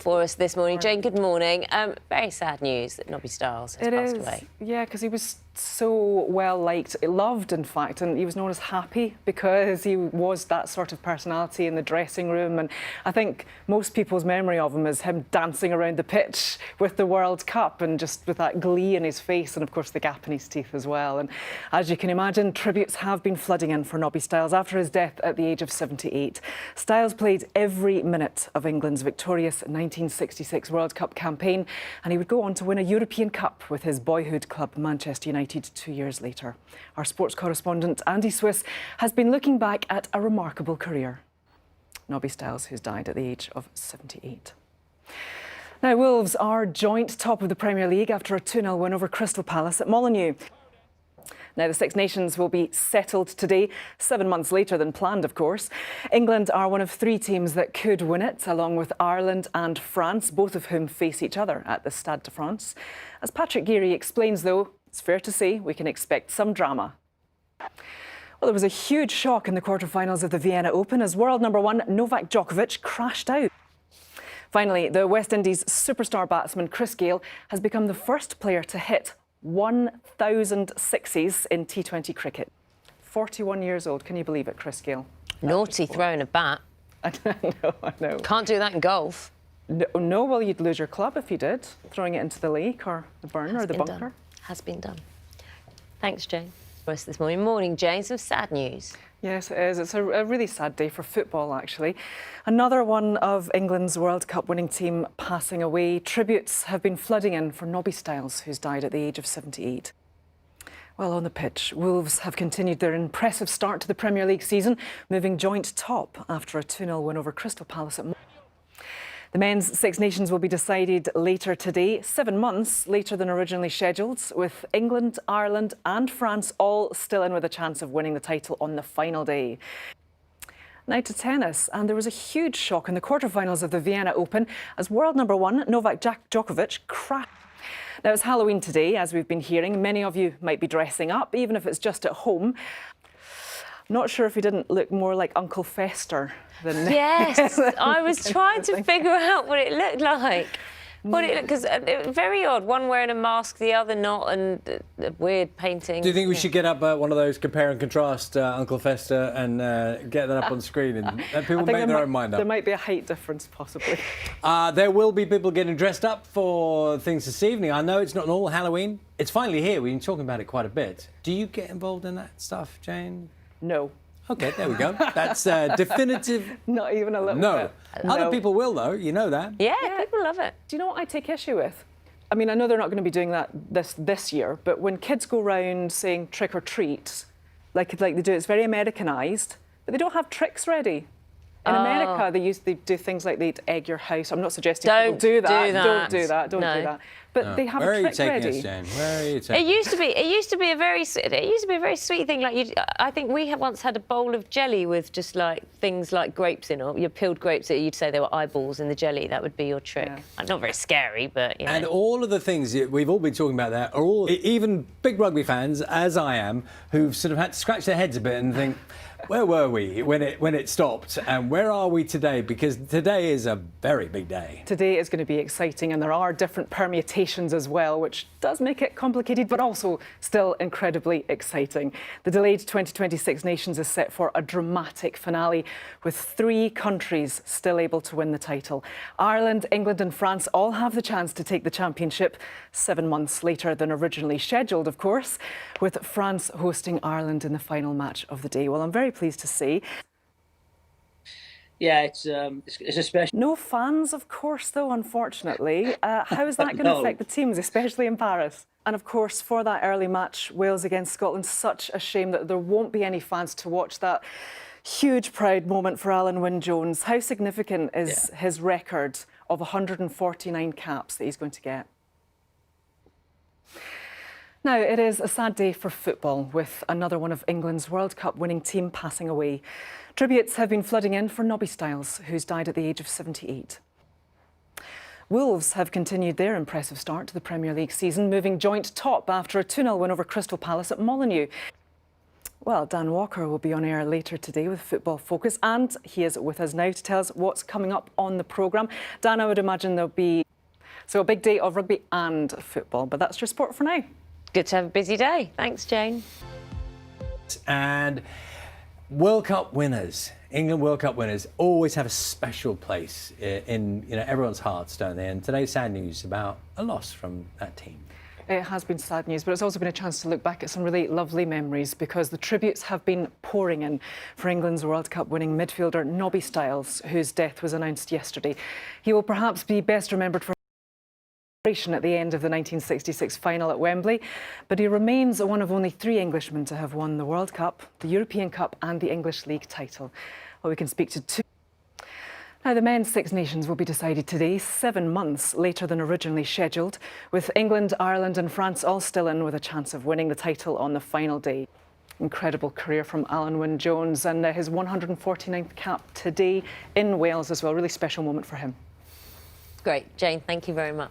For us this morning. Jane, good morning. Very sad news that Nobby Stiles has passed away. Yeah, because he was so well liked, loved in fact, and he was known as Happy because he was that sort of personality in the dressing room. And I think most people's memory of him is him dancing around the pitch with the World Cup and just with that glee in his face and of course the gap in his teeth as well. And as you can imagine, tributes have been flooding in for Nobby Stiles after his death at the age of 78. Stiles played every minute of England's victorious 1966 World Cup campaign, and he would go on to win a European Cup with his boyhood club Manchester United 2 years later. Our sports correspondent Andy Swiss has been looking back at a remarkable career. Nobby Stiles, who's died at the age of 78. Now, Wolves are joint top of the Premier League after a 2-0 win over Crystal Palace at Molineux. Now, the Six Nations will be settled today, 7 months later than planned, of course. England are one of 3 teams that could win it, along with Ireland and France, both of whom face each other at the Stade de France. As Patrick Geary explains, though, it's fair to say we can expect some drama. Well, there was a huge shock in the quarter-finals of the Vienna Open as world number 1 Novak Djokovic crashed out. Finally, the West Indies superstar batsman Chris Gayle has become the first player to hit 1,000 sixes in T20 cricket. 41 years old, can you believe it, Chris Gayle? Naughty throwing a bat. I know. Can't do that in golf. No, well, you'd lose your club if you did, throwing it into the lake or the burn or the bunker. Done. Has been done. Thanks, Jane. For us this morning. Morning, Jane. Some sad news. Yes, it is. It's a really sad day for football, actually. Another one of England's World Cup winning team passing away. Tributes have been flooding in for Nobby Stiles, who's died at the age of 78. Well, on the pitch, Wolves have continued their impressive start to the Premier League season, moving joint top after a 2-0 win over Crystal Palace at The men's Six Nations will be decided later today, 7 months later than originally scheduled, with England, Ireland and France all still in with a chance of winning the title on the final day. Now to tennis, and there was a huge shock in the quarter-finals of the Vienna Open as world number 1 Novak Djokovic crashed. Now, it's Halloween today, as we've been hearing. Many of you might be dressing up, even if it's just at home. Not sure if he didn't look more like Uncle Fester than... Yes, I was trying to figure out what it looked like. Because very odd, one wearing a mask, the other not, and a weird painting. Do you think we should get up one of those compare and contrast Uncle Fester and get that up on screen and let people make their own mind up? There might be a height difference, possibly. There will be people getting dressed up for things this evening. I know it's not an all Halloween. It's finally here. We've been talking about it quite a bit. Do you get involved in that stuff, Jane? No. OK, there we go. That's definitive. Not even a little bit. No. Other people will, though. You know that. Yeah, people love it. Do you know what I take issue with? I mean, I know they're not going to be doing that this year, but when kids go round saying trick or treat, like they do, it's very Americanised, but they don't have tricks ready. In America, they do things like they'd egg your house. I'm not suggesting people do that. Don't do that. But they have a trick ready. Jane? Where are you taking us? It used to be a very sweet thing. Like I think we once had a bowl of jelly with just like things like grapes in, or your peeled grapes. You'd say there were eyeballs in the jelly. That would be your trick. Yeah. Not very scary, but you know. And all of the things we've all been talking about there are all even big rugby fans, as I am, who've sort of had to scratch their heads a bit and think, where were we when it stopped, and where are we today? Because today is a very big day. Today is going to be exciting, and there are different permutations as well, which does make it complicated, but also still incredibly exciting. The delayed 2026 Nations is set for a dramatic finale, with 3 countries still able to win the title. Ireland, England and France all have the chance to take the championship 7 months later than originally scheduled, of course, with France hosting Ireland in the final match of the day. Well, I'm very pleased to say. Yeah, it's a special. No fans, of course, though, unfortunately. How is that going to affect the teams, especially in Paris? And, of course, for that early match, Wales against Scotland, such a shame that there won't be any fans to watch that huge proud moment for Alan Wynne-Jones. How significant is his record of 149 caps that he's going to get? Now, it is a sad day for football, with another one of England's World Cup winning team passing away. Tributes have been flooding in for Nobby Stiles, who's died at the age of 78. Wolves have continued their impressive start to the Premier League season, moving joint top after a 2-0 win over Crystal Palace at Molineux. Well, Dan Walker will be on air later today with Football Focus, and he is with us now to tell us what's coming up on the programme. Dan, I would imagine there'll be a big day of rugby and football, but that's your sport for now. Good to have a busy day. Thanks, Jane. And World Cup winners, England World Cup winners, always have a special place in everyone's hearts, don't they? And today's sad news about a loss from that team. It has been sad news, but it's also been a chance to look back at some really lovely memories, because the tributes have been pouring in for England's World Cup winning midfielder Nobby Stiles, whose death was announced yesterday. He will perhaps be best remembered for at the end of the 1966 final at Wembley, but he remains one of only 3 Englishmen to have won the World Cup, the European Cup and the English League title. Well, we can speak to 2. Now, the men's Six Nations will be decided today, 7 months later than originally scheduled, with England, Ireland and France all still in with a chance of winning the title on the final day. Incredible career from Alan Wynne-Jones, and his 149th cap today in Wales as well. Really special moment for him. Great, Jane, thank you very much.